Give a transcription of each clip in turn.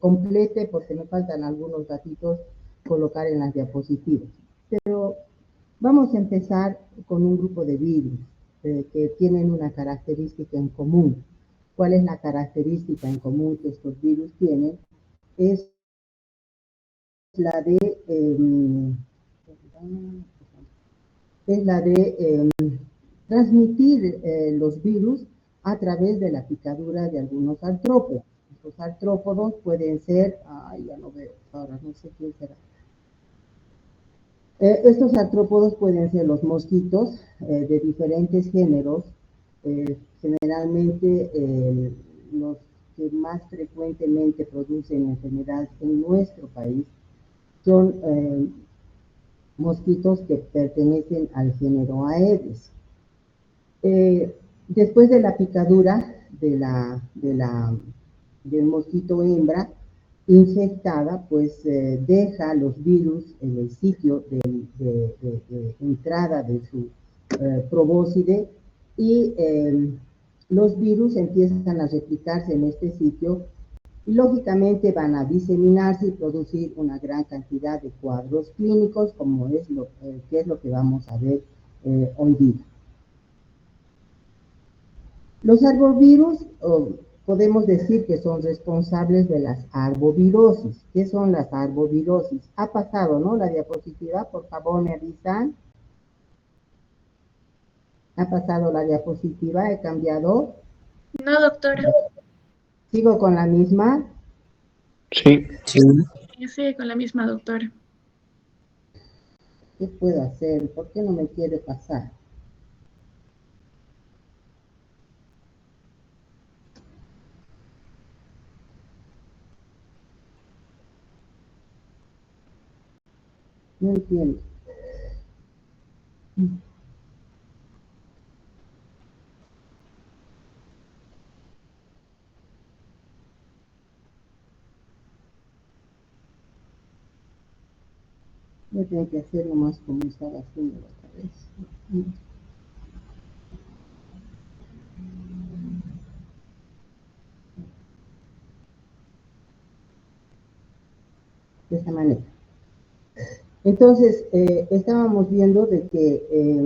complete porque me faltan algunos datitos colocar en las diapositivas. Pero vamos a empezar con un grupo de virus que tienen una característica en común. ¿Cuál es la característica en común que estos virus tienen? Es la de transmitir los virus a través de la picadura de algunos artrópodos. Los artrópodos pueden ser, ya no veo, ahora no sé quién será. Estos artrópodos pueden ser los mosquitos de diferentes géneros, generalmente los que más frecuentemente producen enfermedad en nuestro país son mosquitos que pertenecen al género Aedes. Después de la picadura del mosquito hembra infectada, pues deja los virus en el sitio de entrada de su probóscide y los virus empiezan a replicarse en este sitio y lógicamente van a diseminarse y producir una gran cantidad de cuadros clínicos, como es lo que vamos a ver hoy día. Los arbovirus podemos decir que son responsables de las arbovirosis. ¿Qué son las arbovirosis? Ha pasado, ¿no? La diapositiva, por favor, me avisan. ¿Ha pasado la diapositiva? ¿He cambiado? No, doctora. ¿Sigo con la misma? Sí. Sí, con la misma, doctora. ¿Qué puedo hacer? ¿Por qué no me quiere pasar? No entiendo. Voy a tener que hacerlo más como estaba haciendo la otra vez. De esta manera. Entonces, estábamos viendo de que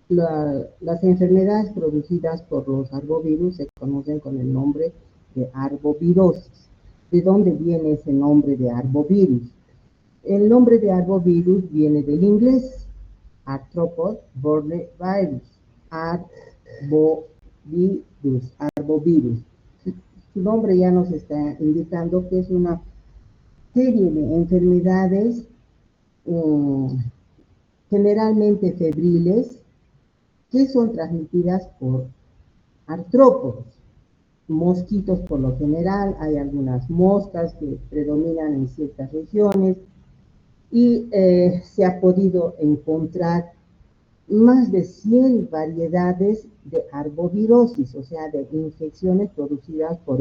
las enfermedades producidas por los arbovirus se conocen con el nombre de arbovirosis. ¿De dónde viene ese nombre de arbovirus? El nombre de arbovirus viene del inglés, Arthropod borne virus, arbovirus. Su nombre ya nos está indicando que es una serie de enfermedades generalmente febriles que son transmitidas por artrópodos, mosquitos por lo general. Hay algunas moscas que predominan en ciertas regiones y se ha podido encontrar más de 100 variedades de arbovirosis, o sea, de infecciones producidas por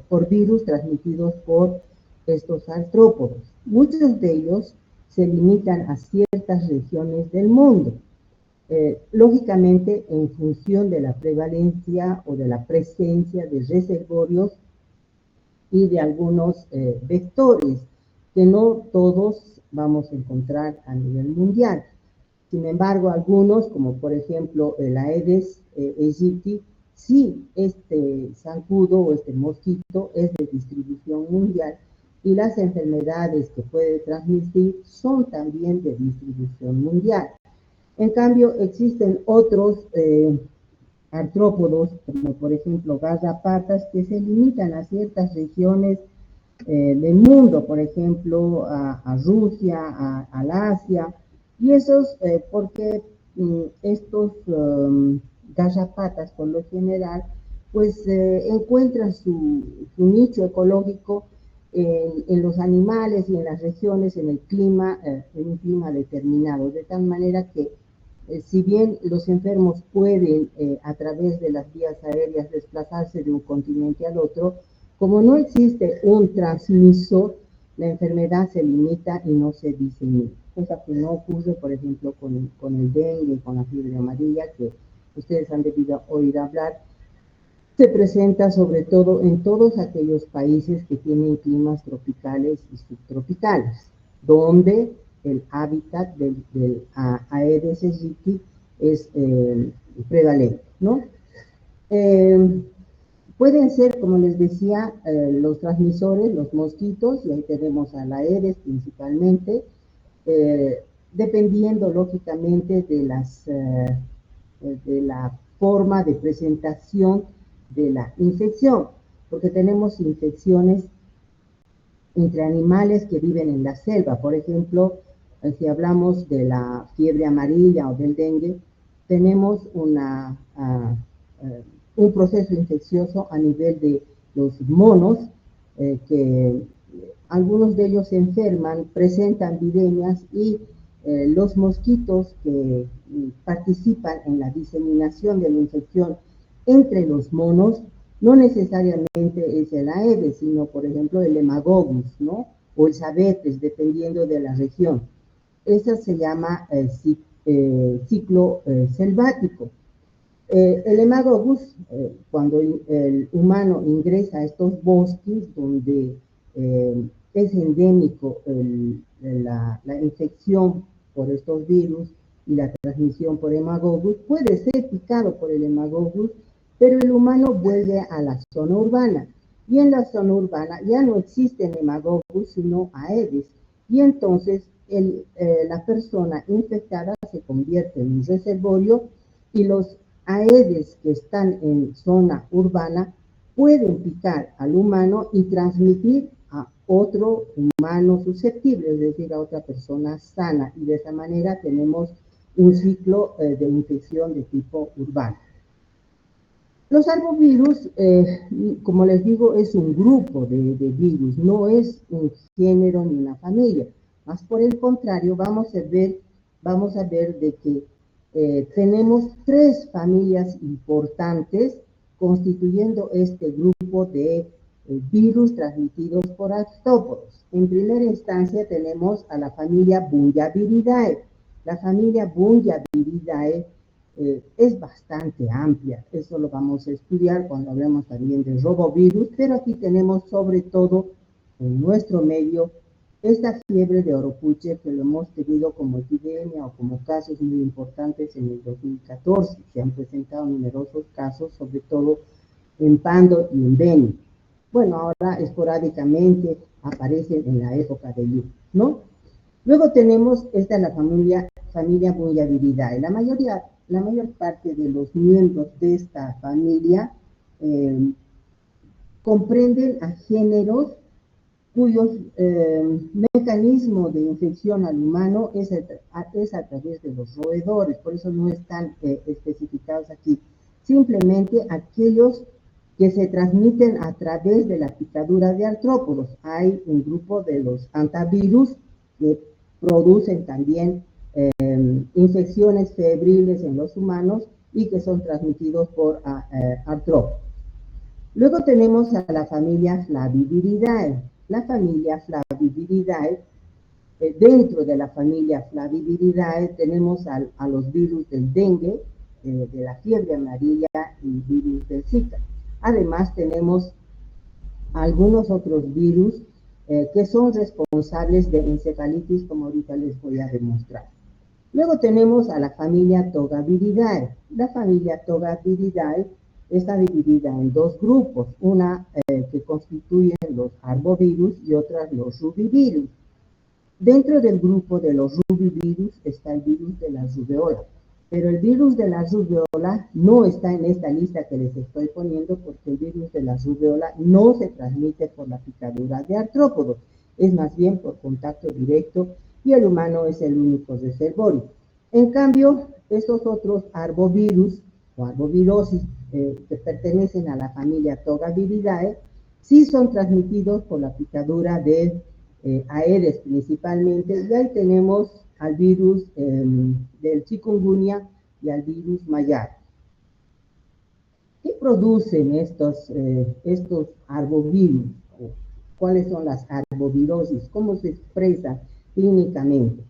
por virus transmitidos por estos artrópodos. Muchos de ellos se limitan a ciertas regiones del mundo. Lógicamente, en función de la prevalencia o de la presencia de reservorios y de algunos vectores, que no todos vamos a encontrar a nivel mundial. Sin embargo, algunos, como por ejemplo el Aedes aegypti, sí, este zancudo o este mosquito es de distribución mundial y las enfermedades que puede transmitir son también de distribución mundial. En cambio, existen otros artrópodos, como por ejemplo garrapatas, que se limitan a ciertas regiones del mundo, por ejemplo, a Rusia, al Asia, y esos, porque estos garrapatas, por lo general, pues encuentran su nicho ecológico en los animales y en las regiones, en el clima, en un clima determinado, de tal manera que si bien los enfermos pueden a través de las vías aéreas desplazarse de un continente al otro, como no existe un transmisor, la enfermedad se limita y no se disemina, cosa que no ocurre, por ejemplo, con el dengue y con la fiebre amarilla, que ustedes han debido oír hablar, se presenta sobre todo en todos aquellos países que tienen climas tropicales y subtropicales, donde el hábitat del Aedes aegypti es prevalente, ¿no? Pueden ser, como les decía, los transmisores, los mosquitos, y ahí tenemos a la Aedes principalmente, dependiendo lógicamente de la forma de presentación de la infección, porque tenemos infecciones entre animales que viven en la selva. Por ejemplo, si hablamos de la fiebre amarilla o del dengue, tenemos un proceso infeccioso a nivel de los monos, que algunos de ellos se enferman, presentan viremias y los mosquitos que participan en la diseminación de la infección entre los monos no necesariamente es el Aedes, sino por ejemplo el Hemagogus, ¿no? O el Sabetes, dependiendo de la región. Esa se llama ciclo selvático. El Hemagogus, cuando el humano ingresa a estos bosques donde es endémico la infección por estos virus y la transmisión por Hemagogus, puede ser picado por el Hemagogus, pero el humano vuelve a la zona urbana. Y en la zona urbana ya no existen Hemagogus, sino Aedes. Y entonces la persona infectada se convierte en un reservorio y los Aedes que están en zona urbana pueden picar al humano y transmitir a otro humano susceptible, es decir, a otra persona sana. Y de esa manera tenemos un ciclo de infección de tipo urbano. Los arbovirus, como les digo, es un grupo de virus, no es un género ni una familia. Más por el contrario, vamos a ver de que tenemos 3 familias importantes constituyendo este grupo de virus transmitidos por artrópodos. En primera instancia tenemos a la familia Bungiaviridae. La familia Bungiaviridae es bastante amplia, eso lo vamos a estudiar cuando hablemos también de robovirus, pero aquí tenemos sobre todo en nuestro medio esta fiebre de Oropuche que lo hemos tenido como epidemia o como casos muy importantes en el 2014. Se han presentado numerosos casos, sobre todo en Pando y en Beni. Bueno, ahora esporádicamente aparecen en la época de lluvia, ¿no? Luego tenemos la familia Bungiaviridae. La mayor parte de los miembros de esta familia comprenden a géneros cuyos mecanismo de infección al humano es a través de los roedores, por eso no están especificados aquí. Simplemente aquellos que se transmiten a través de la picadura de artrópodos. Hay un grupo de los antivirus que producen también infecciones febriles en los humanos y que son transmitidos por artrópodos. Luego tenemos a la familia Flaviviridae. La familia Flaviviridae, dentro de la familia Flaviviridae tenemos a los virus del dengue, de la fiebre amarilla y virus del Zika. Además tenemos algunos otros virus que son responsables de encefalitis, como ahorita les voy a demostrar. Luego tenemos a la familia Togaviridae. La familia Togaviridae está dividida en 2 grupos, una que constituyen los arbovirus y otras los rubivirus. Dentro del grupo de los rubivirus está el virus de la rubeola, pero el virus de la rubeola no está en esta lista que les estoy poniendo porque el virus de la rubeola no se transmite por la picadura de artrópodos, es más bien por contacto directo y el humano es el único reservorio. En cambio, estos otros arbovirus o arbovirosis que pertenecen a la familia Togaviridae sí son transmitidos por la picadura de Aedes principalmente, y ahí tenemos al virus del chikungunya y al virus Mayar. ¿Qué producen estos arbovirus? ¿Cuáles son las arbovirosis? ¿Cómo se expresa clínicamente?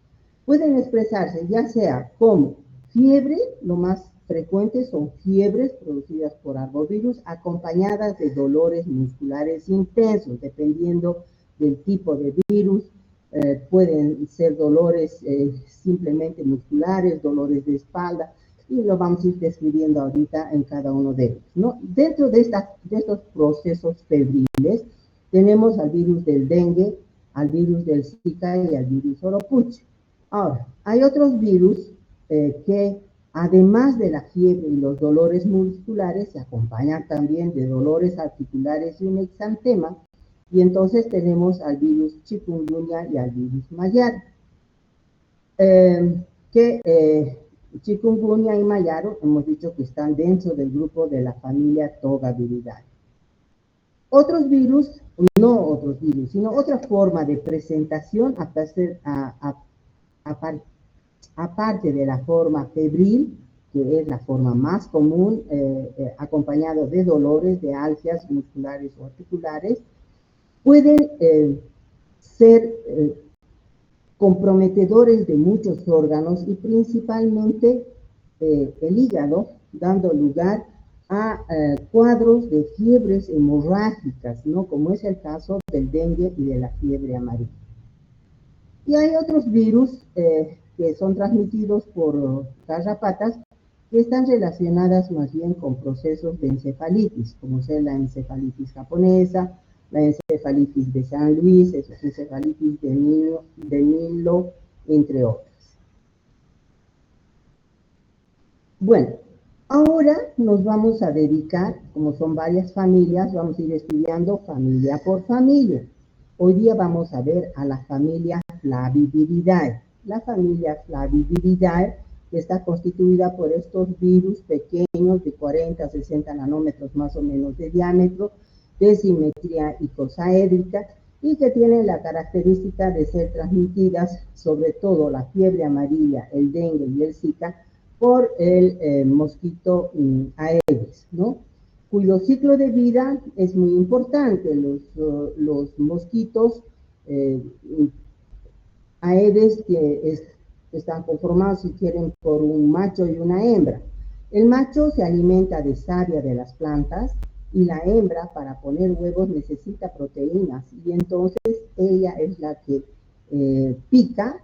Pueden expresarse ya sea como fiebre, lo más frecuentes son fiebres producidas por arbovirus acompañadas de dolores musculares intensos, dependiendo del tipo de virus. Pueden ser dolores simplemente musculares, dolores de espalda, y lo vamos a ir describiendo ahorita en cada uno de ellos, ¿no? Dentro de estos procesos febriles tenemos al virus del dengue, al virus del Zika y al virus Oropuche. Ahora, hay otros virus que además de la fiebre y los dolores musculares, se acompañan también de dolores articulares y un exantema, y entonces tenemos al virus chikungunya y al virus mayaro. Chikungunya y mayaro hemos dicho que están dentro del grupo de la familia Togaviridae. Otros virus, no otros virus, sino otra forma de presentación, aparte de la forma febril, que es la forma más común, acompañado de dolores, de algias musculares o articulares, pueden ser comprometedores de muchos órganos y principalmente el hígado, dando lugar a cuadros de fiebres hemorrágicas, ¿no? Como es el caso del dengue y de la fiebre amarilla. Y hay otros virus que son transmitidos por garrapatas que están relacionadas más bien con procesos de encefalitis, como ser la encefalitis japonesa, la encefalitis de San Luis, la encefalitis de Nilo, entre otras. Bueno, ahora nos vamos a dedicar, como son varias familias, vamos a ir estudiando familia por familia. Hoy día vamos a ver a la familia Flaviviridae. La familia Flaviviridae está constituida por estos virus pequeños de 40 a 60 nanómetros más o menos de diámetro, de simetría icosaédrica y que tienen la característica de ser transmitidas, sobre todo la fiebre amarilla, el dengue y el Zika, por el mosquito Aedes, ¿no? Cuyo ciclo de vida es muy importante. Los mosquitos Aedes están conformados, si quieren, por un macho y una hembra. El macho se alimenta de savia de las plantas y la hembra, para poner huevos, necesita proteínas, y entonces ella es la que pica,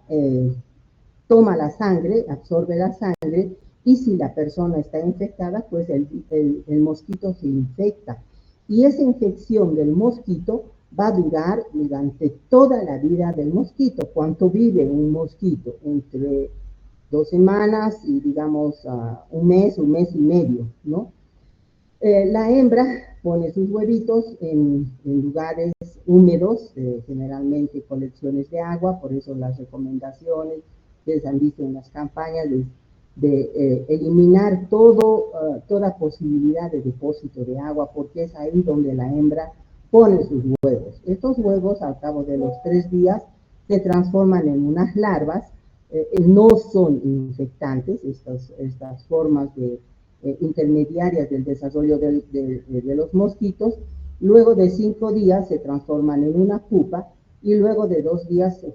toma la sangre, absorbe la sangre, y si la persona está infectada, pues el mosquito se infecta. Y esa infección del mosquito va a durar durante toda la vida del mosquito. ¿Cuánto vive un mosquito? Entre 2 semanas y, digamos, un mes y medio, ¿no? La hembra pone sus huevitos en lugares húmedos, generalmente colecciones de agua, por eso las recomendaciones que se han visto en las campañas de eliminar toda posibilidad de depósito de agua, porque es ahí donde la hembra pone sus huevos. Estos huevos, al cabo de los 3 días, se transforman en unas larvas. No son infectantes estas formas intermediarias del desarrollo de los mosquitos. Luego de 5 días se transforman en una pupa, y luego de 2 días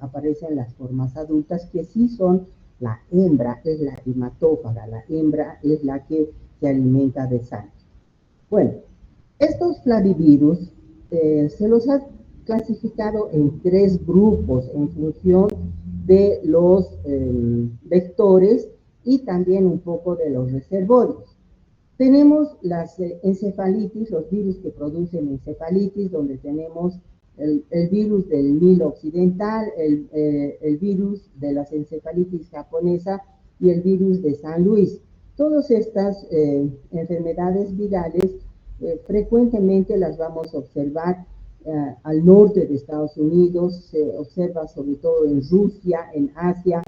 aparecen las formas adultas, que sí son, la hembra es la hematófaga, la hembra es la que se alimenta de sangre. Bueno, estos flavivirus se los ha clasificado en 3 grupos en función de los vectores y también un poco de los reservorios. Tenemos las encefalitis, los virus que producen encefalitis, donde tenemos el virus del Nilo occidental, el virus de las encefalitis japonesa y el virus de San Luis. Todas estas enfermedades virales frecuentemente las vamos a observar al norte de Estados Unidos, se observa sobre todo en Rusia, en Asia.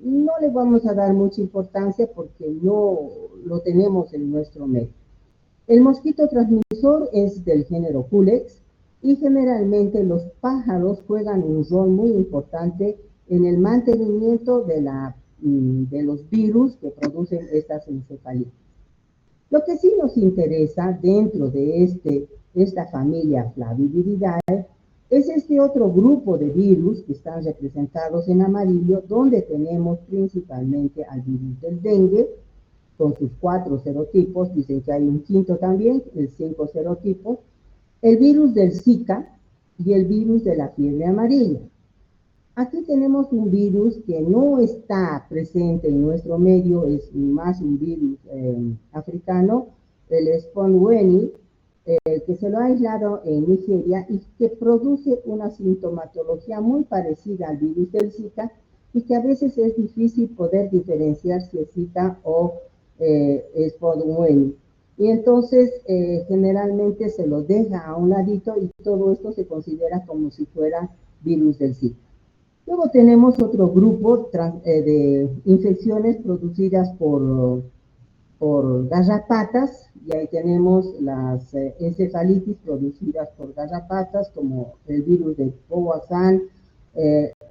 No le vamos a dar mucha importancia porque no lo tenemos en nuestro medio. El mosquito transmisor es del género Culex, y generalmente los pájaros juegan un rol muy importante en el mantenimiento de los virus que producen estas encefalitis. Lo que sí nos interesa dentro de esta familia Flaviviridae Es este otro grupo de virus que están representados en amarillo, donde tenemos principalmente al virus del dengue, con sus 4 serotipos, dicen que hay un quinto también, el 5 serotipos, el virus del Zika y el virus de la fiebre amarilla. Aquí tenemos un virus que no está presente en nuestro medio, es más un virus africano, el Sponweni, que se lo ha aislado en Nigeria y que produce una sintomatología muy parecida al virus del Zika y que a veces es difícil poder diferenciar si es Zika o Sponweni. Y entonces generalmente se lo deja a un ladito y todo esto se considera como si fuera virus del Zika. Luego tenemos otro grupo de infecciones producidas por garrapatas, y ahí tenemos las encefalitis producidas por garrapatas, como el virus de Powassan,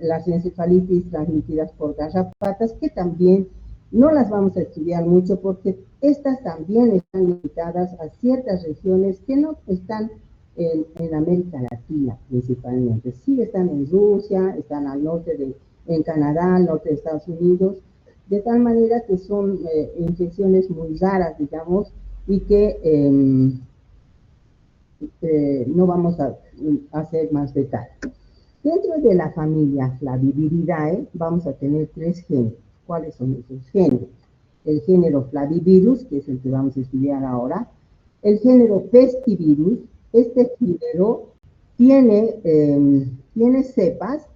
las encefalitis transmitidas por garrapatas, que también no las vamos a estudiar mucho porque estas también están limitadas a ciertas regiones que no están en América Latina principalmente. Sí están en Rusia, están al norte en Canadá, al norte de Estados Unidos, de tal manera que son infecciones muy raras, digamos, y que no vamos a hacer más detalles. Dentro de la familia Flaviviridae vamos a tener 3 géneros. ¿Cuáles son esos géneros? El género Flavivirus, que es el que vamos a estudiar ahora, el género Pestivirus. Este género tiene cepas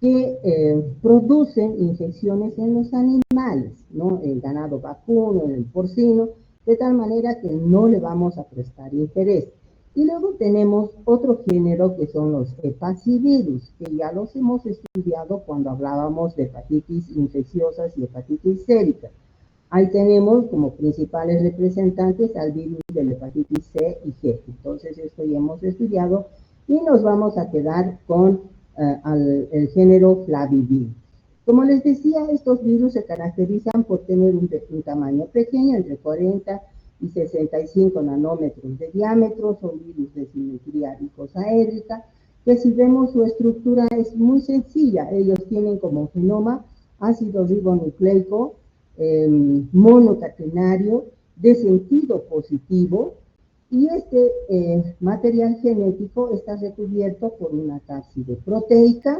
que producen infecciones en los animales, ¿no? El ganado vacuno, el porcino, de tal manera que no le vamos a prestar interés. Y luego tenemos otro género que son los hepacivirus, que ya los hemos estudiado cuando hablábamos de hepatitis infecciosas y hepatitis sérica. Ahí tenemos como principales representantes al virus de la hepatitis C y G. Entonces, esto ya hemos estudiado y nos vamos a quedar con el género Flavivirus. Como les decía, estos virus se caracterizan por tener un tamaño pequeño, entre 40 y 65 nanómetros de diámetro, son virus de simetría icosaédrica, que si vemos su estructura es muy sencilla. Ellos tienen como genoma ácido ribonucleico monocatenario de sentido positivo, y este material genético está recubierto por una cápside proteica,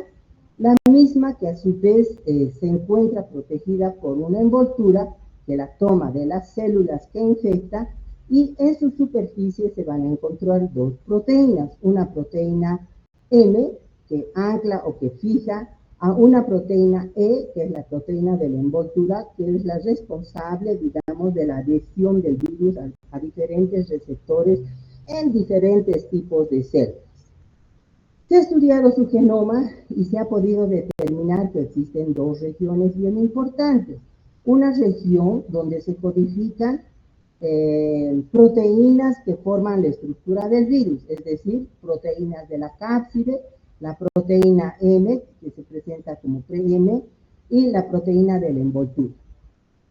la misma que a su vez se encuentra protegida por una envoltura que la toma de las células que infecta, y en su superficie se van a encontrar 2 proteínas, una proteína M que ancla o que fija a una proteína E, que es la proteína de la envoltura, que es la responsable, digamos, de la adhesión del virus a diferentes receptores en diferentes tipos de células. Se ha estudiado su genoma y se ha podido determinar que existen 2 regiones bien importantes. Una región donde se codifican proteínas que forman la estructura del virus, es decir, proteínas de la cápside, la proteína M, que se presenta como pre-M, y la proteína de la envoltura.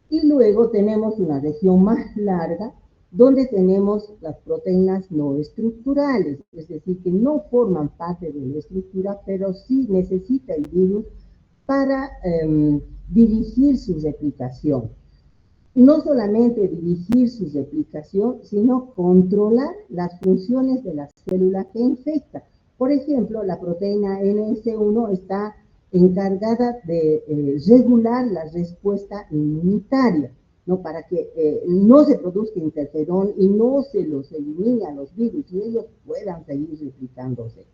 Y luego tenemos una región más larga, donde tenemos las proteínas no estructurales, es decir, que no forman parte de la estructura, pero sí necesita el virus para dirigir su replicación. No solamente dirigir su replicación, sino controlar las funciones de la célula que infecta. Por ejemplo, la proteína NS1 está encargada de regular la respuesta inmunitaria, ¿no? Para que no se produzca interferón y no se los elimine a los virus y ellos puedan seguir replicándose.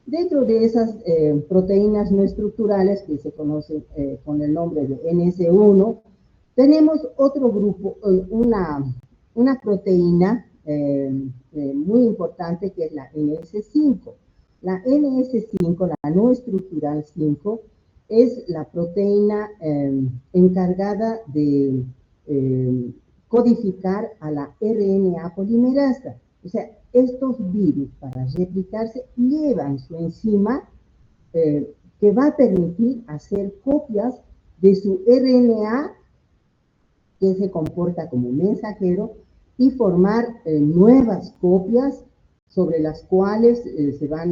Dentro de esas proteínas no estructurales, que se conocen con el nombre de NS1, tenemos otro grupo, una proteína muy importante, que es la NS5. La NS5, la no estructural 5, es la proteína encargada de codificar a la RNA polimerasa. O sea, estos virus, para replicarse, llevan su enzima que va a permitir hacer copias de su RNA, que se comporta como mensajero, y formar nuevas copias sobre las cuales se va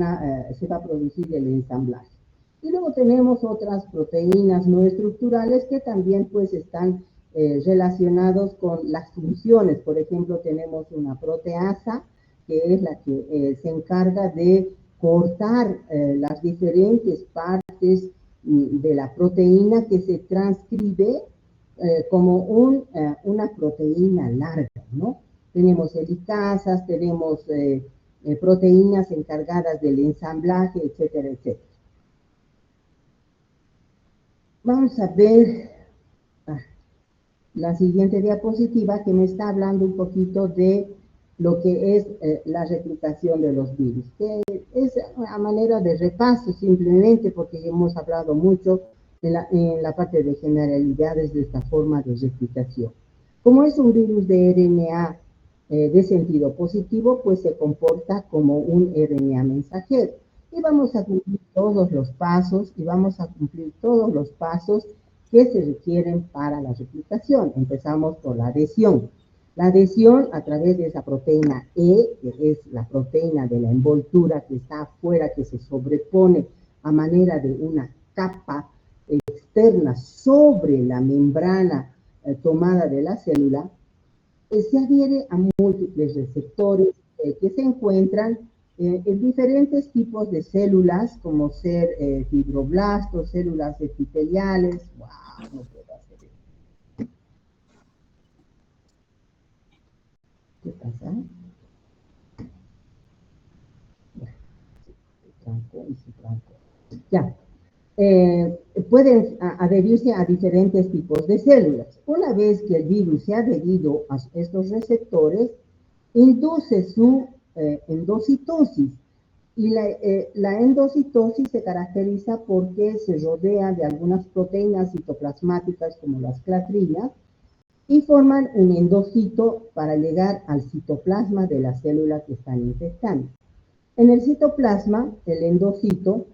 a producir el ensamblaje. Y luego tenemos otras proteínas no estructurales que también pues están relacionados con las funciones. Por ejemplo, tenemos una proteasa, que es la que se encarga de cortar las diferentes partes de la proteína que se transcribe como una proteína larga, ¿no? Tenemos helicasas, tenemos proteínas encargadas del ensamblaje, etcétera, etcétera. Vamos a ver la siguiente diapositiva, que me está hablando un poquito de lo que es la replicación de los virus, que es a manera de repaso simplemente, porque hemos hablado mucho en la parte de generalidades de esta forma de replicación. Como es un virus de RNA de sentido positivo, pues se comporta como un RNA mensajero. Y vamos a cumplir todos los pasos, que se requieren para la replicación. Empezamos por la adhesión. La adhesión a través de esa proteína E, que es la proteína de la envoltura que está afuera, que se sobrepone a manera de una capa externa sobre la membrana tomada de la célula, se adhiere a múltiples receptores que se encuentran en diferentes tipos de células, como ser fibroblastos, células epiteliales. ¡Wow! No puedo hacer eso. ¿Qué pasa? Ya. Pueden adherirse a diferentes tipos de células. Una vez que el virus se ha adherido a estos receptores, induce su endocitosis. Y la endocitosis se caracteriza porque se rodea de algunas proteínas citoplasmáticas como las clatrinas y forman un endocito para llegar al citoplasma de la célula que están infectando. En el citoplasma, el endocito,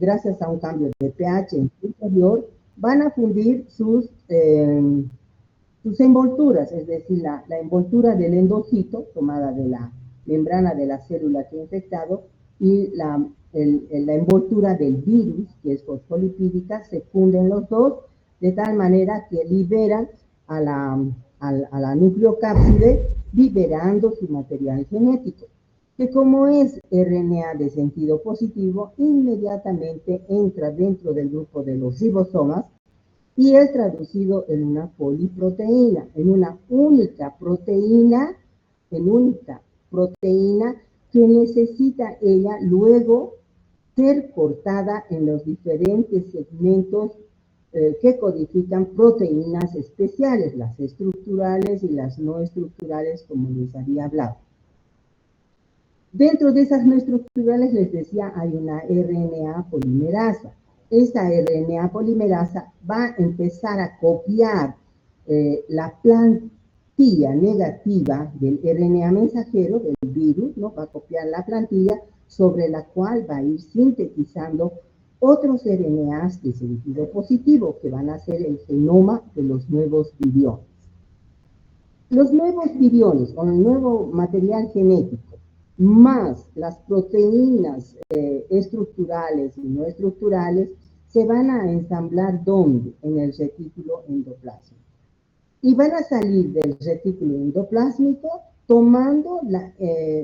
gracias a un cambio de pH en su interior, van a fundir sus envolturas, es decir, la envoltura del endocito, tomada de la membrana de la célula que ha infectado, y la envoltura del virus, que es fosfolipídica, se funden los dos, de tal manera que liberan a la nucleocápside, liberando su material genético, que como es RNA de sentido positivo, inmediatamente entra dentro del grupo de los ribosomas y es traducido en una poliproteína, en una única proteína que necesita ella luego ser cortada en los diferentes segmentos que codifican proteínas especiales, las estructurales y las no estructurales, como les había hablado. Dentro de esas no estructurales, les decía, hay una RNA polimerasa. Esta RNA polimerasa va a empezar a copiar la plantilla negativa del RNA mensajero, del virus, ¿no? Va a copiar la plantilla sobre la cual va a ir sintetizando otros RNAs de sentido positivo, que van a ser el genoma de los nuevos viriones. Los nuevos viriones, o el nuevo material genético, más las proteínas estructurales y no estructurales, se van a ensamblar ¿dónde? En el retículo endoplásmico. Y van a salir del retículo endoplásmico tomando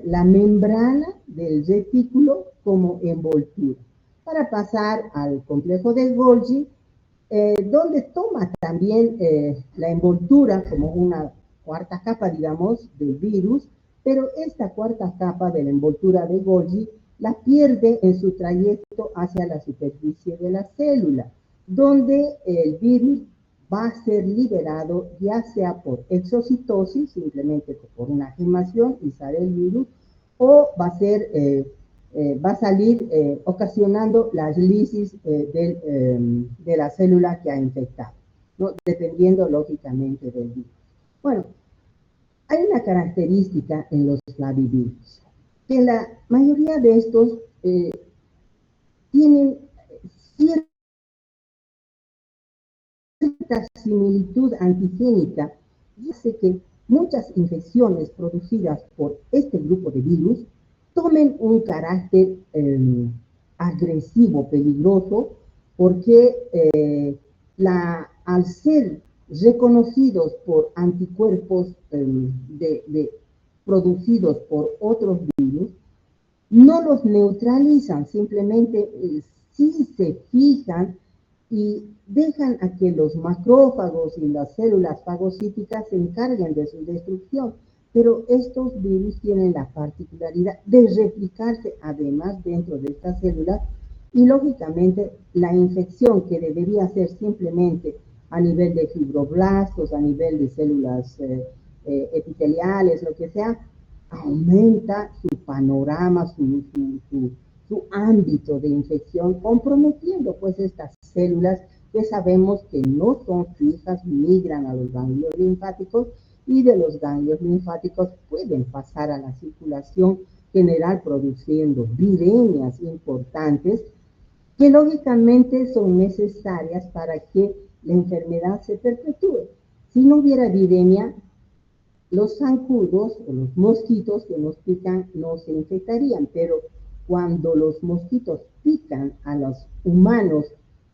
la membrana del retículo como envoltura, para pasar al complejo de Golgi, donde toma también la envoltura como una cuarta capa, digamos, del virus, pero esta cuarta capa de la envoltura de Golgi la pierde en su trayecto hacia la superficie de la célula, donde el virus va a ser liberado ya sea por exocitosis, simplemente por una gemación y sale el virus, o va a salir ocasionando la lisis de la célula que ha infectado, ¿no? Dependiendo lógicamente del virus. Bueno, hay una característica en los flavivirus, que la mayoría de estos tienen cierta similitud antigénica, y hace que muchas infecciones producidas por este grupo de virus tomen un carácter agresivo, peligroso, porque al ser reconocidos por anticuerpos producidos por otros virus, no los neutralizan, simplemente sí se fijan y dejan a que los macrófagos y las células fagocíticas se encarguen de su destrucción. Pero estos virus tienen la particularidad de replicarse además dentro de estas células y lógicamente la infección que debería ser simplemente a nivel de fibroblastos, a nivel de células epiteliales, lo que sea, aumenta su panorama, su ámbito de infección, comprometiendo pues estas células que sabemos que no son fijas, migran a los ganglios linfáticos y de los ganglios linfáticos pueden pasar a la circulación general produciendo viremias importantes que lógicamente son necesarias para que la enfermedad se perpetúe. Si no hubiera viremia, los zancudos o los mosquitos que nos pican no se infectarían, pero cuando los mosquitos pican a los humanos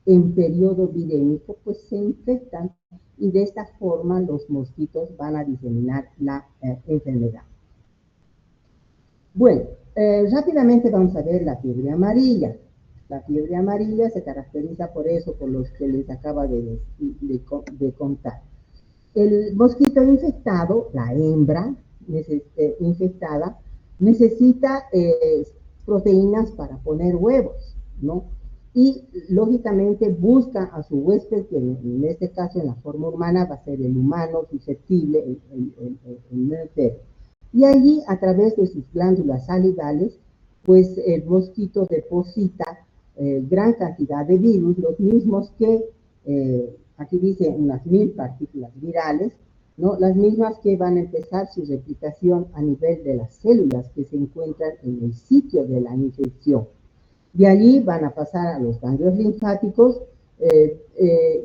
en periodo virémico, pues se infectan y de esta forma los mosquitos van a diseminar la enfermedad. Bueno, rápidamente vamos a ver la fiebre amarilla. La fiebre amarilla se caracteriza por eso, por los que les acaba de contar. El mosquito infectado, la hembra infectada, necesita proteínas para poner huevos, ¿no? Y lógicamente busca a su huésped, que en este caso en la forma humana va a ser el humano susceptible, el enfermo. Y allí, a través de sus glándulas salivales, pues el mosquito deposita gran cantidad de virus, los mismos que aquí dice unas 1000 partículas virales, ¿no? Las mismas que van a empezar su replicación a nivel de las células que se encuentran en el sitio de la infección. De allí van a pasar a los ganglios linfáticos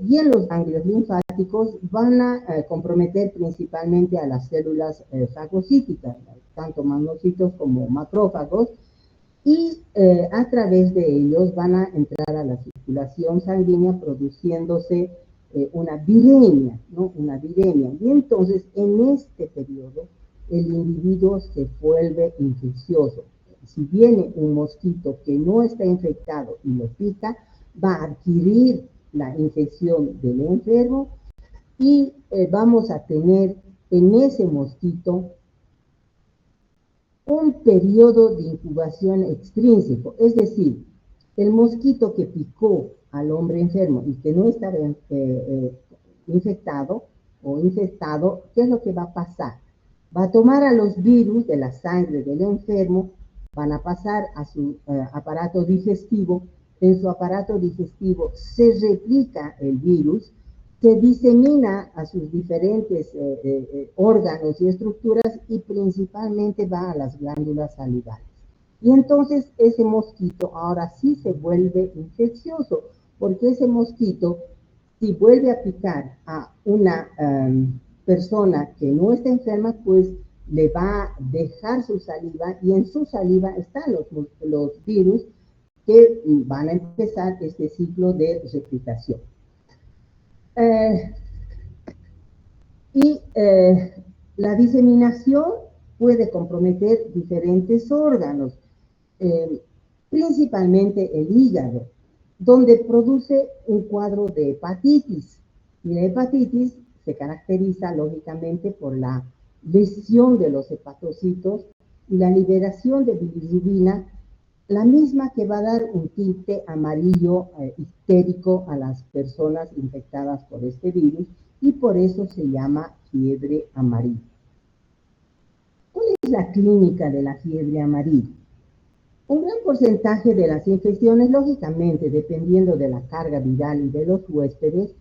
y en los ganglios linfáticos van a comprometer principalmente a las células fagocíticas, tanto manocitos como macrófagos, y a través de ellos van a entrar a la circulación sanguínea produciéndose una viremia, ¿no? Una viremia. Y entonces en este periodo el individuo se vuelve infeccioso. Si viene un mosquito que no está infectado y lo pica, va a adquirir la infección del enfermo y vamos a tener en ese mosquito un periodo de incubación extrínseco, es decir, el mosquito que picó al hombre enfermo y que no estaba infectado o infectado, ¿qué es lo que va a pasar? Va a tomar a los virus de la sangre del enfermo, van a pasar a su aparato digestivo, en su aparato digestivo se replica el virus, se disemina a sus diferentes órganos y estructuras y principalmente va a las glándulas salivales. Y entonces ese mosquito ahora sí se vuelve infeccioso, porque ese mosquito, si vuelve a picar a una persona que no está enferma, pues le va a dejar su saliva y en su saliva están los virus que van a empezar este ciclo de replicación. La diseminación puede comprometer diferentes órganos, principalmente el hígado, donde produce un cuadro de hepatitis. Y la hepatitis se caracteriza lógicamente por la lesión de los hepatocitos y la liberación de bilirrubina, la misma que va a dar un tinte amarillo histérico a las personas infectadas por este virus y por eso se llama fiebre amarilla. ¿Cuál es la clínica de la fiebre amarilla? Un gran porcentaje de las infecciones, lógicamente, dependiendo de la carga viral y de los huéspedes,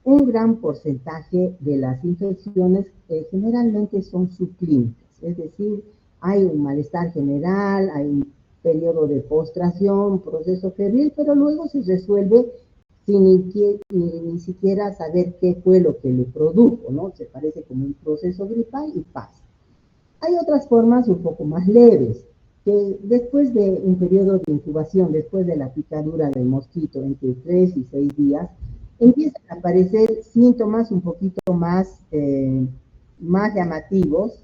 un gran porcentaje de las infecciones generalmente son subclínicas, es decir, hay un malestar general, hay un periodo de postración, proceso febril, pero luego se resuelve sin ni siquiera saber qué fue lo que le produjo, ¿no? Se parece como un proceso gripal y pasa. Hay otras formas un poco más leves, que después de un periodo de incubación, después de la picadura del mosquito, entre 3 y 6 días, empiezan a aparecer síntomas un poquito más llamativos.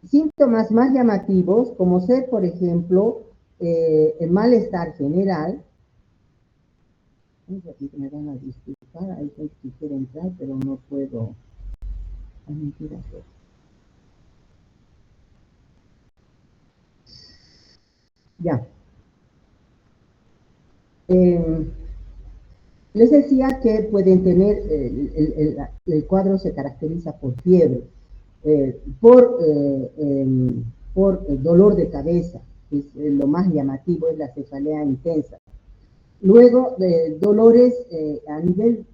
Síntomas más llamativos, como ser, por ejemplo, el malestar general. Un ratito, me van a disculpar, hay gente que quiere entrar, pero no puedo. Ay, mentira, ya. Les decía que pueden tener, el cuadro se caracteriza por fiebre, por dolor de cabeza, que es lo más llamativo, es la cefalea intensa. Luego, dolores a nivel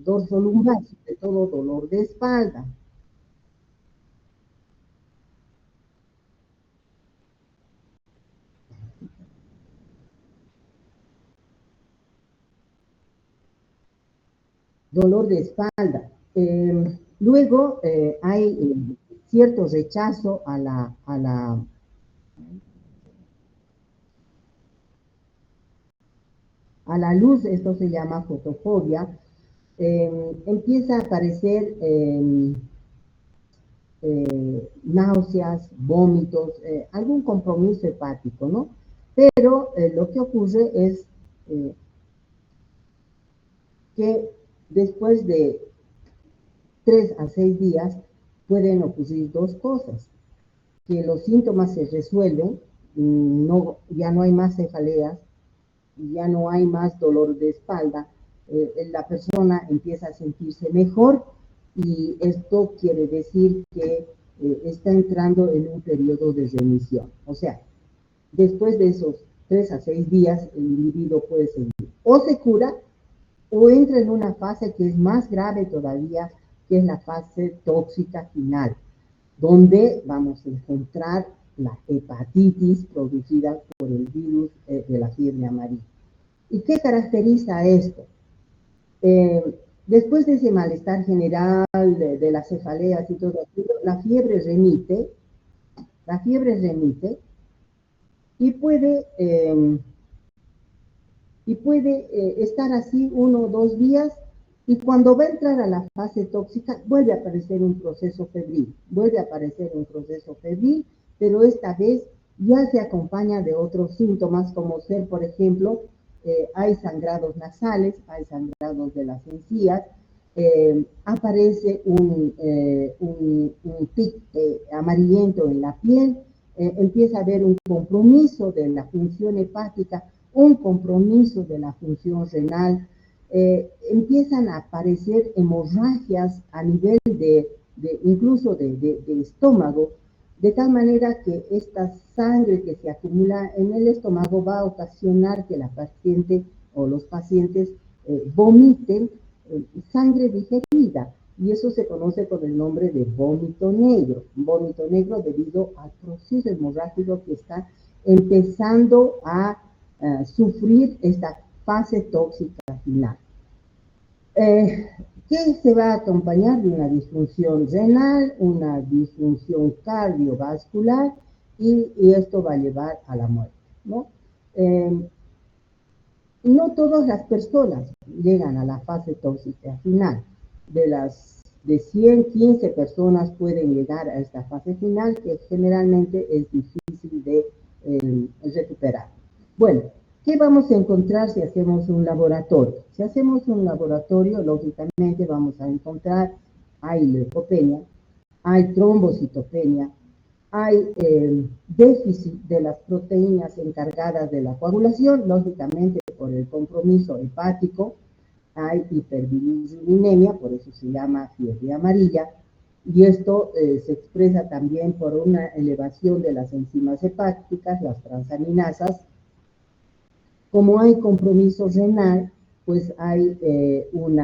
dorsolumbar, sobre todo dolor de espalda. Dolor de espalda. Luego hay cierto rechazo a la luz, esto se llama fotofobia. Empieza a aparecer náuseas, vómitos, algún compromiso hepático, ¿no? Pero lo que ocurre es que después de 3 a 6 días pueden ocurrir dos cosas: que los síntomas se resuelven, ya no hay más cefaleas, ya no hay más dolor de espalda, la persona empieza a sentirse mejor, y esto quiere decir que está entrando en un periodo de remisión. O sea, después de esos 3 a 6 días, el individuo puede seguir. O se cura, o entra en una fase que es más grave todavía, que es la fase tóxica final, donde vamos a encontrar la hepatitis producida por el virus de la fiebre amarilla. ¿Y qué caracteriza esto? Después de ese malestar general, de las cefaleas y todo aquello, la fiebre remite y puede estar así 1 o 2 días, y cuando va a entrar a la fase tóxica vuelve a aparecer un proceso febril, pero esta vez ya se acompaña de otros síntomas, como ser, por ejemplo, hay sangrados nasales, hay sangrados de las encías, aparece un tic amarillento en la piel, empieza a haber un compromiso de la función hepática, un compromiso de la función renal, empiezan a aparecer hemorragias a nivel incluso de estómago, de tal manera que esta sangre que se acumula en el estómago va a ocasionar que la paciente o los pacientes vomiten sangre digerida, y eso se conoce con el nombre de vómito negro debido al proceso hemorrágico que está empezando a sufrir esta fase tóxica final. Que se va a acompañar de una disfunción renal, una disfunción cardiovascular, y esto va a llevar a la muerte, ¿no? No todas las personas llegan a la fase tóxica final. De 115 personas pueden llegar a esta fase final, que generalmente es difícil de recuperar. Bueno, ¿qué vamos a encontrar si hacemos un laboratorio? Si hacemos un laboratorio, lógicamente vamos a encontrar, hay leucopenia, hay trombocitopenia, hay déficit de las proteínas encargadas de la coagulación, lógicamente por el compromiso hepático, hay hiperbilirubinemia, por eso se llama fiebre amarilla, y esto se expresa también por una elevación de las enzimas hepáticas, las transaminasas. Como hay compromiso renal, pues hay un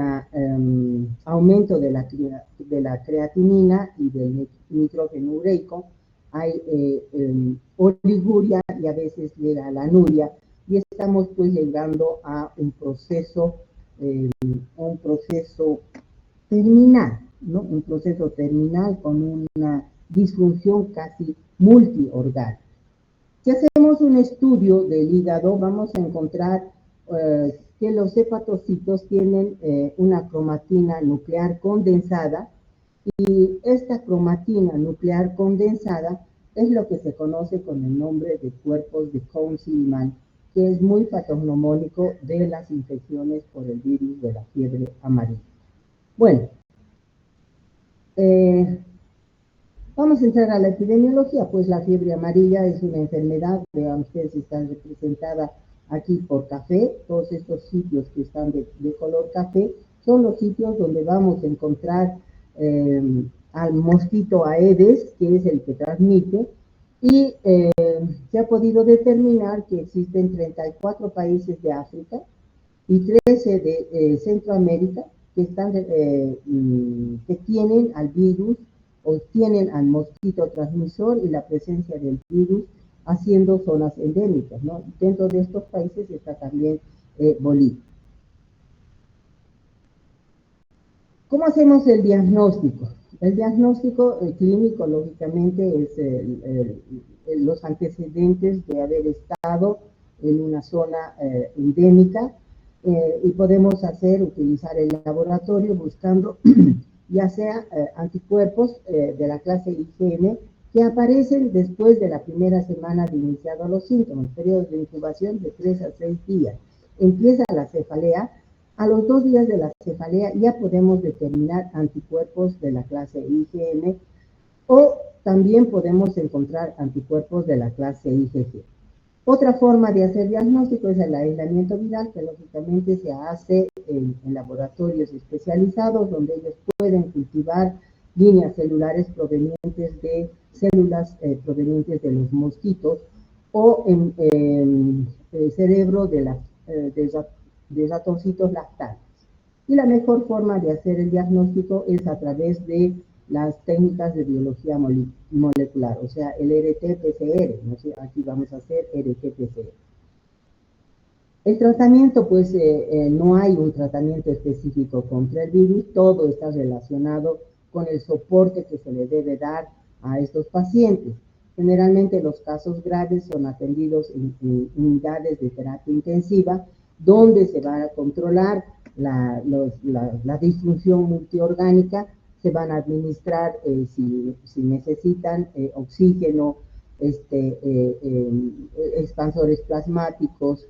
aumento de la creatinina y del nitrógeno ureico, hay oliguria, y a veces llega a la anuria, y estamos pues llegando a un proceso terminal, ¿no? Un proceso terminal con una disfunción casi multiorgánica. Si hacemos un estudio del hígado, vamos a encontrar que los hepatocitos tienen una cromatina nuclear condensada, y esta cromatina nuclear condensada es lo que se conoce con el nombre de cuerpos de Cohen-Siliman, que es muy patognomónico de las infecciones por el virus de la fiebre amarilla. Bueno, vamos a entrar a la epidemiología. Pues la fiebre amarilla es una enfermedad, vean ustedes, está representada aquí por café. Todos estos sitios que están de color café son los sitios donde vamos a encontrar al mosquito Aedes, que es el que transmite, y se ha podido determinar que existen 34 países de África y 13 de Centroamérica que tienen al virus o tienen al mosquito transmisor y la presencia del virus, haciendo zonas endémicas, ¿no? Dentro de estos países está también Bolivia. ¿Cómo hacemos el diagnóstico? El diagnóstico clínico, lógicamente, es los antecedentes de haber estado en una zona endémica, y podemos utilizar el laboratorio buscando ya sea anticuerpos de la clase IgM que aparecen después de la primera semana de iniciados los síntomas, periodos de incubación de 3 a 6 días. Empieza la cefalea. A los 2 días de la cefalea ya podemos determinar anticuerpos de la clase IgM, o también podemos encontrar anticuerpos de la clase IgG. Otra forma de hacer diagnóstico es el aislamiento viral, que lógicamente se hace en laboratorios especializados, donde ellos pueden cultivar líneas celulares provenientes de células provenientes de los mosquitos, o en el cerebro de ratoncitos lactantes. Y la mejor forma de hacer el diagnóstico es a través de las técnicas de biología molecular, o sea, el RT-PCR, ¿no? Aquí vamos a hacer RT-PCR. El tratamiento, pues no hay un tratamiento específico contra el virus, todo está relacionado con el soporte que se le debe dar a estos pacientes. Generalmente los casos graves son atendidos en unidades de terapia intensiva, donde se va a controlar la disfunción multiorgánica, se van a administrar, si necesitan, oxígeno, expansores plasmáticos,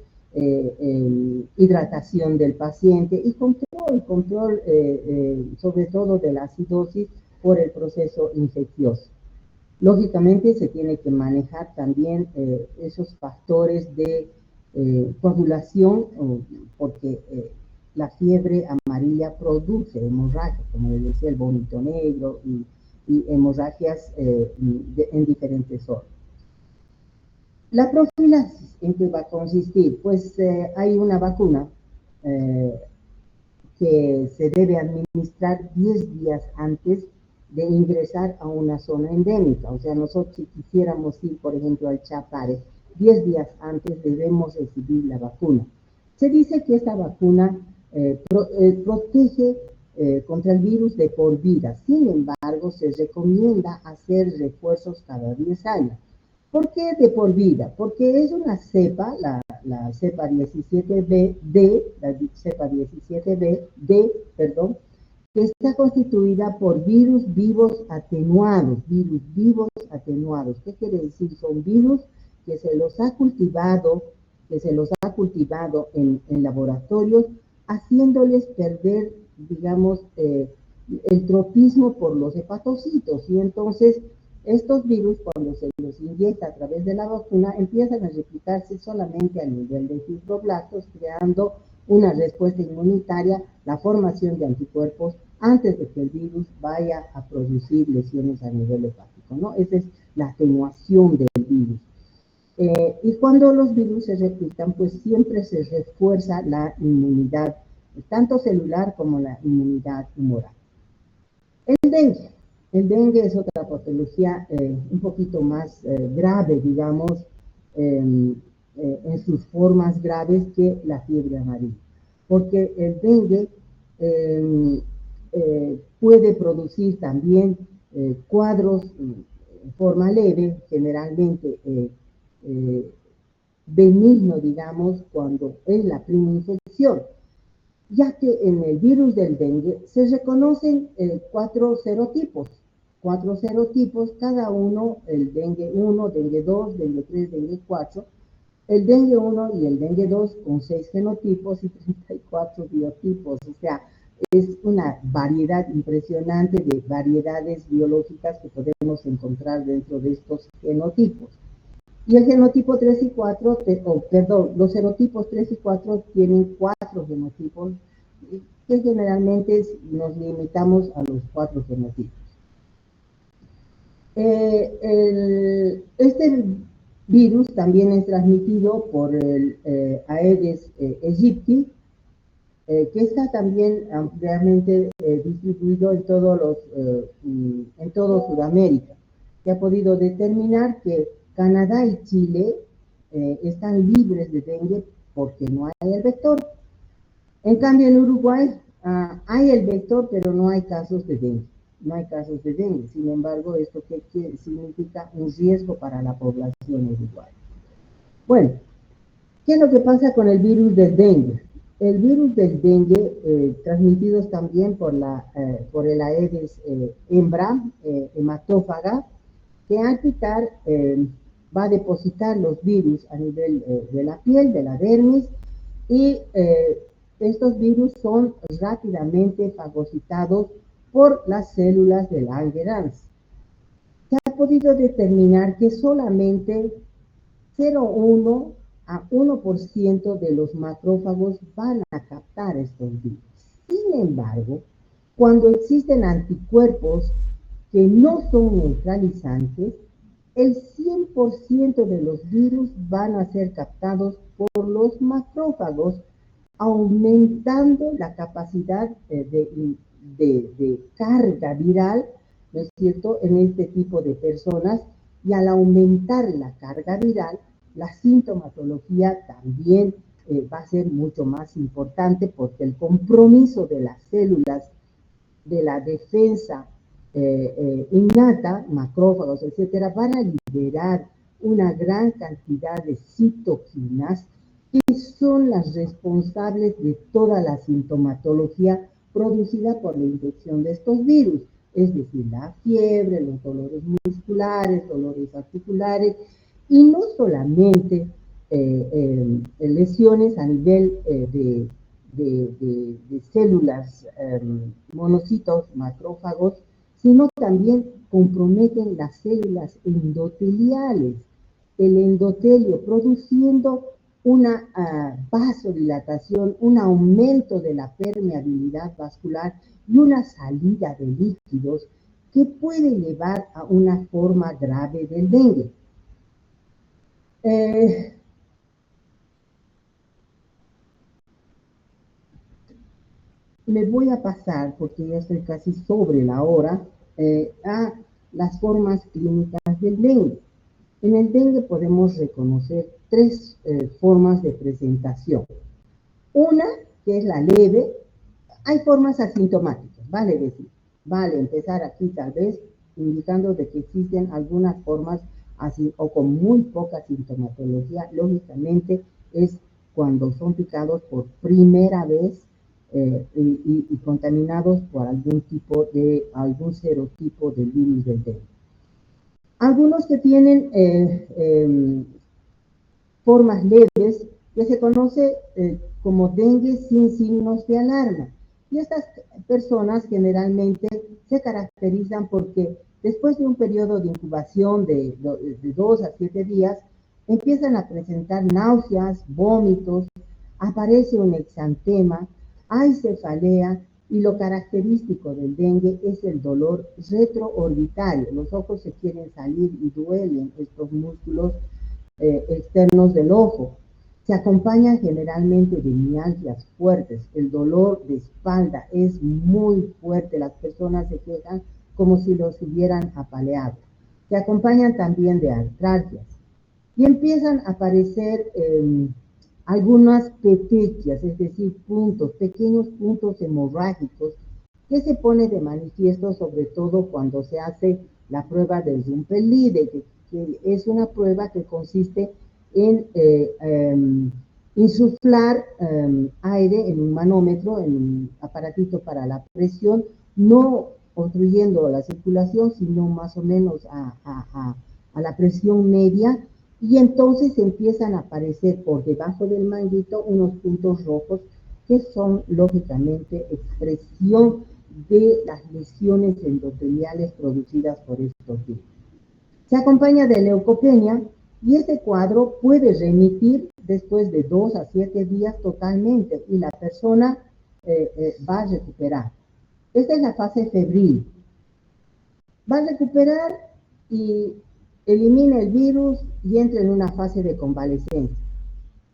hidratación del paciente y control sobre todo de la acidosis por el proceso infeccioso. Lógicamente se tiene que manejar también esos factores de coagulación, porque la fiebre amarilla produce hemorragia, como les decía, el vómito negro y hemorragias en diferentes órganos. La profilaxis, ¿en qué va a consistir? Pues hay una vacuna que se debe administrar 10 días antes de ingresar a una zona endémica. O sea, nosotros si quisiéramos ir, por ejemplo, al Chapare, 10 días antes debemos recibir la vacuna. Se dice que esta vacuna protege contra el virus de por vida. Sin embargo, se recomienda hacer refuerzos cada 10 años. ¿Por qué de por vida? Porque es una cepa, la cepa 17B, que está constituida por virus vivos atenuados. ¿Qué quiere decir? Son virus que se los ha cultivado en laboratorios, haciéndoles perder, digamos, el tropismo por los hepatocitos. Y entonces estos virus, cuando se los inyecta a través de la vacuna, empiezan a replicarse solamente a nivel de fibroblastos, creando una respuesta inmunitaria, la formación de anticuerpos antes de que el virus vaya a producir lesiones a nivel hepático, ¿no? Esa es la atenuación del virus. Y cuando los virus se replican, pues siempre se refuerza la inmunidad, tanto celular como la inmunidad humoral. El dengue es otra patología un poquito más grave, digamos, en sus formas graves que la fiebre amarilla, porque el dengue puede producir también cuadros en forma leve, generalmente benigno, digamos, cuando es la primera infección, ya que en el virus del dengue se reconocen cuatro serotipos, cada uno, el dengue 1, dengue 2, dengue 3, dengue 4, el dengue 1 y el dengue 2 con 6 genotipos y 34 biotipos, o sea, es una variedad impresionante de variedades biológicas que podemos encontrar dentro de estos genotipos. Y el genotipo 3 y 4, los serotipos 3 y 4 tienen 4 genotipos, que generalmente nos limitamos a los 4 genotipos. Este virus también es transmitido por el Aedes aegypti, que está también ampliamente distribuido en todo Sudamérica. Se ha podido determinar que Canadá y Chile están libres de dengue porque no hay el vector. En cambio, en Uruguay hay el vector, pero no hay casos de dengue. No hay casos de dengue. Sin embargo, ¿esto qué significa? Un riesgo para la población uruguaya. Bueno, ¿qué es lo que pasa con el virus del dengue? El virus del dengue, transmitidos también por el Aedes hembra, hematófaga, que al picar va a depositar los virus a nivel de la piel, de la dermis, y estos virus son rápidamente fagocitados por las células de Langerhans. Se ha podido determinar que solamente 0,1 a 1% de los macrófagos van a captar estos virus. Sin embargo, cuando existen anticuerpos que no son neutralizantes, el 100% de los virus van a ser captados por los macrófagos, aumentando la capacidad de carga viral, ¿no es cierto?, en este tipo de personas, y al aumentar la carga viral, la sintomatología también va a ser mucho más importante, porque el compromiso de las células de la defensa innata, macrófagos, etcétera, van a liberar una gran cantidad de citoquinas que son las responsables de toda la sintomatología producida por la infección de estos virus, es decir, la fiebre, los dolores musculares, dolores articulares, y no solamente lesiones a nivel de células, monocitos, macrófagos, sino también comprometen las células endoteliales, el endotelio, produciendo una vasodilatación, un aumento de la permeabilidad vascular y una salida de líquidos que puede llevar a una forma grave del dengue. Me voy a pasar, porque ya estoy casi sobre la hora, a las formas clínicas del dengue. En el dengue podemos reconocer 3 formas de presentación. Una, que es la leve. Hay formas asintomáticas, vale decir. Vale empezar aquí tal vez indicando de que existen algunas formas así, o con muy poca sintomatología. Lógicamente es cuando son picados por primera vez y contaminados por algún serotipo del virus del dengue. Algunos que tienen formas leves, que se conoce como dengue sin signos de alarma. Y estas personas generalmente se caracterizan porque después de un periodo de incubación de 2 a 7 días, empiezan a presentar náuseas, vómitos, aparece un exantema, hay cefalea, y lo característico del dengue es el dolor retroorbitario. Los ojos se quieren salir y duelen estos músculos externos del ojo. Se acompañan generalmente de mialgias fuertes. El dolor de espalda es muy fuerte. Las personas se quejan como si los hubieran apaleado. Se acompañan también de artralgias. Y empiezan a aparecer algunas petequias, es decir, pequeños puntos hemorrágicos, que se pone de manifiesto sobre todo cuando se hace la prueba del Rumpelide, que es una prueba que consiste en insuflar aire en un manómetro, en un aparatito para la presión, no obstruyendo la circulación, sino más o menos a la presión media, y entonces empiezan a aparecer por debajo del manguito unos puntos rojos que son lógicamente expresión de las lesiones endoteliales producidas por estos virus. Se acompaña de leucopenia y este cuadro puede remitir después de 2 a 7 días totalmente y la persona va a recuperar. Esta es la fase febril. Va a recuperar y elimina el virus y entra en una fase de convalecencia.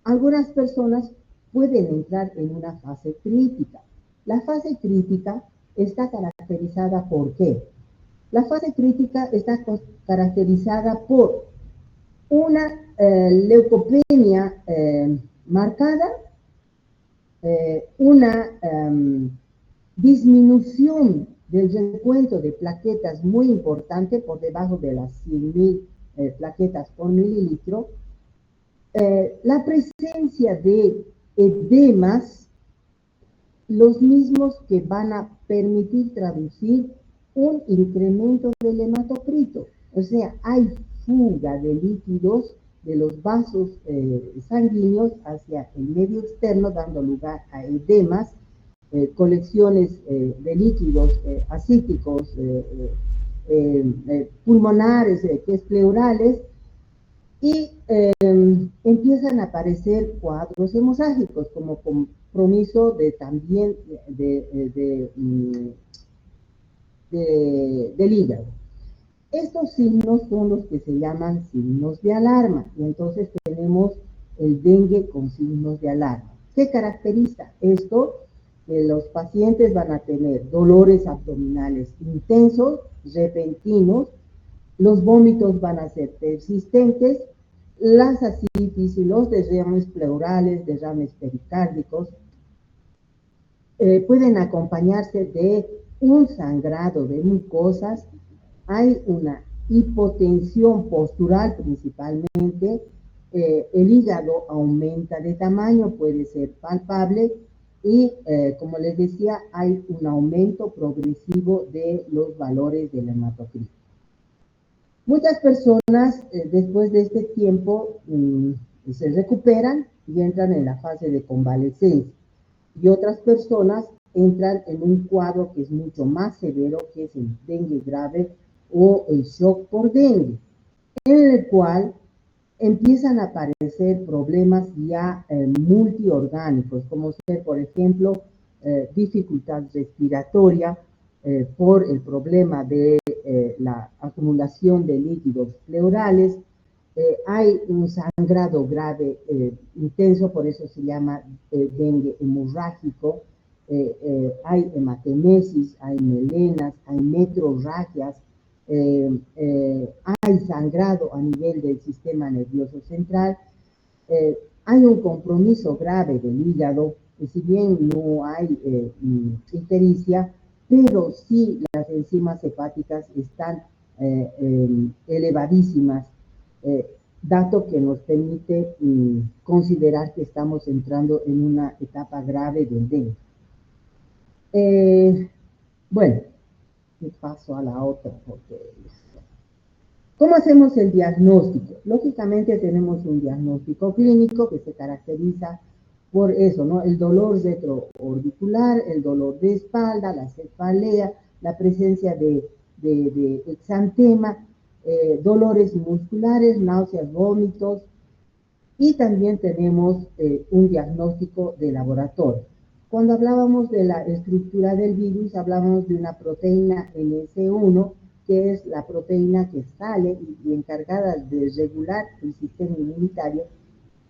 Algunas personas pueden entrar en una fase crítica. La fase crítica está caracterizada por ¿qué? La fase crítica está caracterizada por una leucopenia marcada, una disminución del recuento de plaquetas muy importante por debajo de las 100.000 plaquetas por mililitro, la presencia de edemas, los mismos que van a permitir traducir un incremento del hematocrito. O sea, hay fuga de líquidos de los vasos sanguíneos hacia el medio externo, dando lugar a edemas, colecciones de líquidos ascíticos, pulmonares, que es pleurales, y empiezan a aparecer cuadros hemorrágicos como compromiso de también del hígado. Estos signos son los que se llaman signos de alarma, y entonces tenemos el dengue con signos de alarma. ¿Qué caracteriza esto? Que los pacientes van a tener dolores abdominales intensos, repentinos, los vómitos van a ser persistentes, las ascitis y los derrames pleurales, derrames pericárdicos, pueden acompañarse de un sangrado de mucosas, hay una hipotensión postural principalmente, el hígado aumenta de tamaño, puede ser palpable, y como les decía, hay un aumento progresivo de los valores del hematocrito. Muchas personas después de este tiempo se recuperan y entran en la fase de convalecencia, y otras personas entran en un cuadro que es mucho más severo, que es el dengue grave o el shock por dengue, en el cual empiezan a aparecer problemas ya multiorgánicos, como ser, por ejemplo, dificultad respiratoria por el problema de la acumulación de líquidos pleurales, hay un sangrado grave intenso, por eso se llama dengue hemorrágico, hay hematemesis, hay melenas, hay metrorragias, hay sangrado a nivel del sistema nervioso central, hay un compromiso grave del hígado, y si bien no hay ictericia, pero sí las enzimas hepáticas están elevadísimas, dato que nos permite considerar que estamos entrando en una etapa grave del dengue. Bueno, paso a la otra, porque ¿cómo hacemos el diagnóstico? Lógicamente tenemos un diagnóstico clínico que se caracteriza por eso, ¿no? El dolor retroorbicular, el dolor de espalda, la cefalea, la presencia de exantema, dolores musculares, náuseas, vómitos, y también tenemos un diagnóstico de laboratorio. Cuando hablábamos de la estructura del virus, hablábamos de una proteína NS1, que es la proteína que sale y encargada de regular el sistema inmunitario.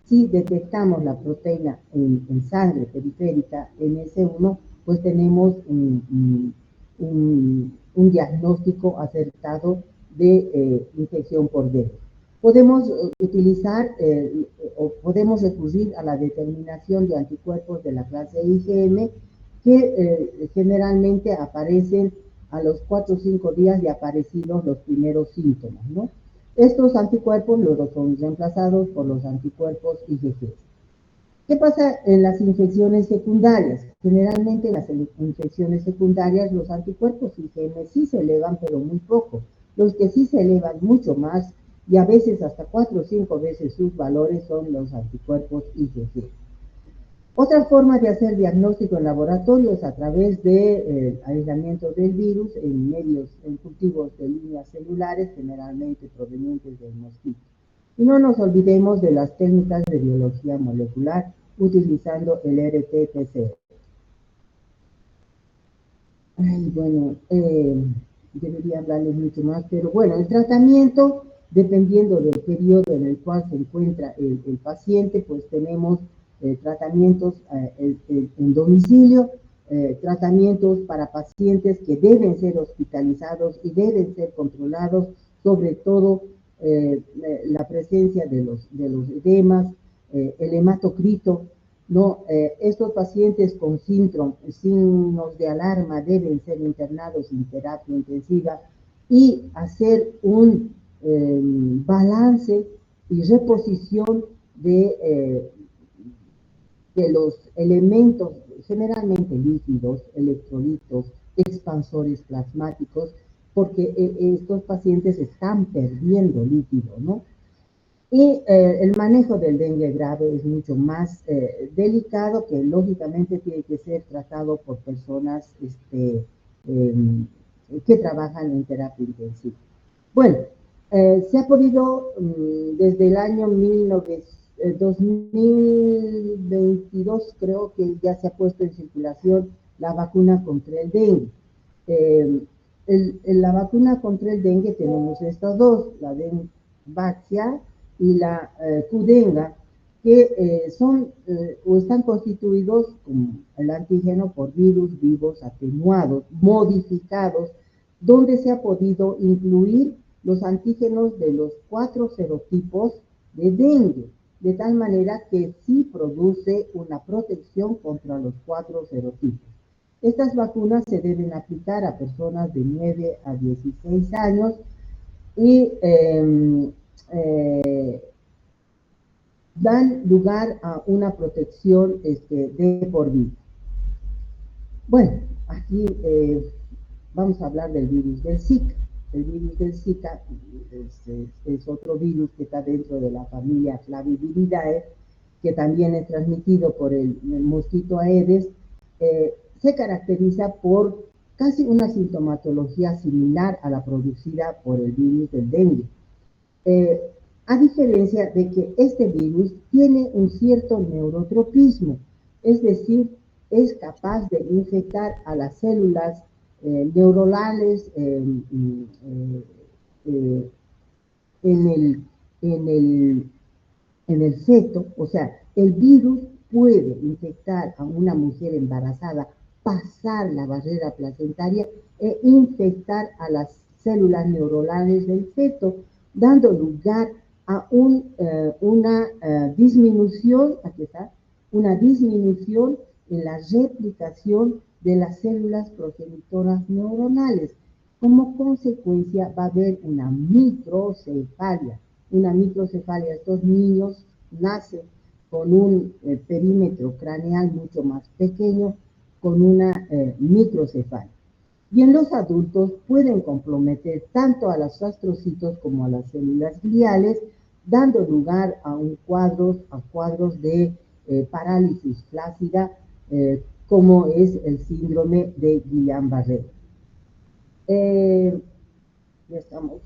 Si detectamos la proteína en sangre periférica NS1, pues tenemos un diagnóstico acertado de infección por dengue. Podemos utilizar o podemos recurrir a la determinación de anticuerpos de la clase IgM, que generalmente aparecen a los 4 o 5 días de aparecidos los primeros síntomas, ¿no? Estos anticuerpos luego son reemplazados por los anticuerpos IgG. ¿Qué pasa en las infecciones secundarias? Generalmente en las infecciones secundarias los anticuerpos IgM sí se elevan, pero muy poco. Los que sí se elevan mucho más, y a veces hasta 4 o 5 veces sus valores, son los anticuerpos IgG. Otra forma de hacer diagnóstico en laboratorio es a través de aislamiento del virus en cultivos de líneas celulares, generalmente provenientes del mosquito. Y no nos olvidemos de las técnicas de biología molecular utilizando el RT-PCR. Bueno, debería hablarles mucho más, pero bueno, el tratamiento, dependiendo del periodo en el cual se encuentra el paciente, pues tenemos tratamientos en domicilio, tratamientos para pacientes que deben ser hospitalizados y deben ser controlados, sobre todo la presencia de los edemas, el hematocrito, ¿no? Estos pacientes con signos de alarma deben ser internados en terapia intensiva y hacer un balance y reposición de los elementos generalmente líquidos, electrolitos, expansores plasmáticos, porque estos pacientes están perdiendo líquido, ¿no? Y el manejo del dengue grave es mucho más delicado, que lógicamente tiene que ser tratado por personas que trabajan en terapia intensiva. Bueno, se ha podido desde el año 2022, creo que ya se ha puesto en circulación la vacuna contra el dengue. En la vacuna contra el dengue tenemos estas dos, la Dengvaxia y la Qdenga, que son o están constituidos como el antígeno por virus vivos atenuados, modificados, donde se ha podido incluir los antígenos de los 4 serotipos de dengue, de tal manera que sí produce una protección contra los 4 serotipos. Estas vacunas se deben aplicar a personas de 9 a 16 años y dan lugar a una protección de por vida. Bueno, aquí vamos a hablar del virus del Zika. El virus del Zika es otro virus que está dentro de la familia Flaviviridae, que también es transmitido por el mosquito Aedes. Se caracteriza por casi una sintomatología similar a la producida por el virus del dengue. A diferencia de que este virus tiene un cierto neurotropismo, es decir, es capaz de infectar a las células neuronales en el feto. O sea, el virus puede infectar a una mujer embarazada, pasar la barrera placentaria e infectar a las células neuronales del feto, dando lugar a una disminución, aquí está, una disminución en la replicación de las células progenitoras neuronales. Como consecuencia va a haber una microcefalia. Una microcefalia, estos niños nacen con un perímetro craneal mucho más pequeño, con una microcefalia. Y en los adultos pueden comprometer tanto a los astrocitos como a las células gliales, dando lugar a cuadros de parálisis flácida, como es el síndrome de Guillain-Barré. Ya estamos.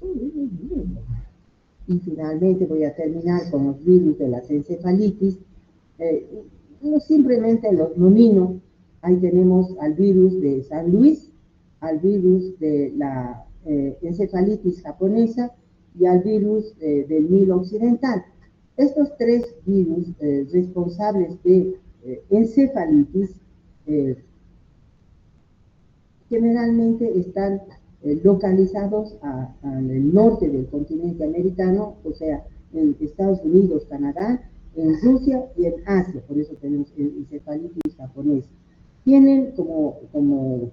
Y finalmente voy a terminar con los virus de las encefalitis. No simplemente los nomino. Ahí tenemos al virus de San Luis, al virus de la encefalitis japonesa y al virus del Nilo Occidental. Estos tres virus responsables de encefalitis generalmente están localizados en el norte del continente americano, o sea, en Estados Unidos, Canadá, en Rusia y en Asia. Por eso tenemos encefalitis japonesa. Tienen como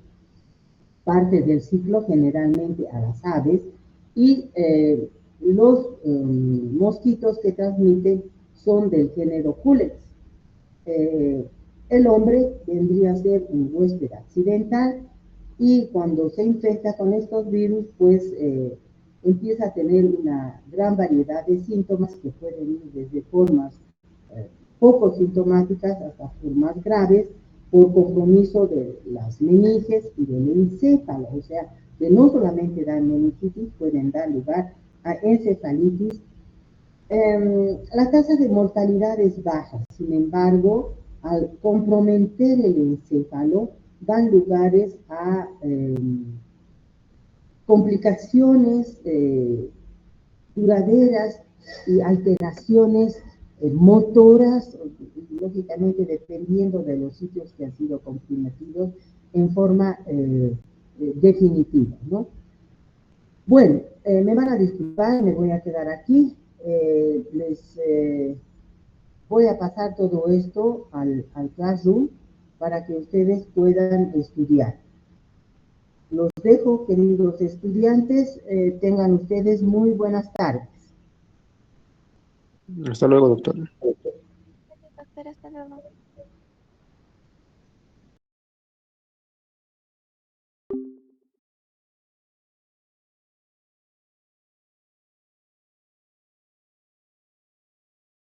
parte del ciclo generalmente a las aves y los mosquitos que transmiten son del género Culex. El hombre vendría a ser un huésped accidental y cuando se infecta con estos virus, pues empieza a tener una gran variedad de síntomas que pueden ir desde formas eh, poco sintomáticas hasta formas graves por compromiso de las meninges y del encéfalo, o sea, que no solamente dan meningitis, pueden dar lugar a encefalitis. La tasa de mortalidad es baja, sin embargo, al comprometer el encéfalo, dan lugares a complicaciones duraderas y alteraciones motoras, lógicamente dependiendo de los sitios que han sido comprometidos en forma definitiva, ¿no? Bueno, me van a disculpar, me voy a quedar aquí. Les voy a pasar todo esto al Classroom para que ustedes puedan estudiar. Los dejo, queridos estudiantes, tengan ustedes muy buenas tardes. Hasta luego, doctor. Doctora, hasta luego.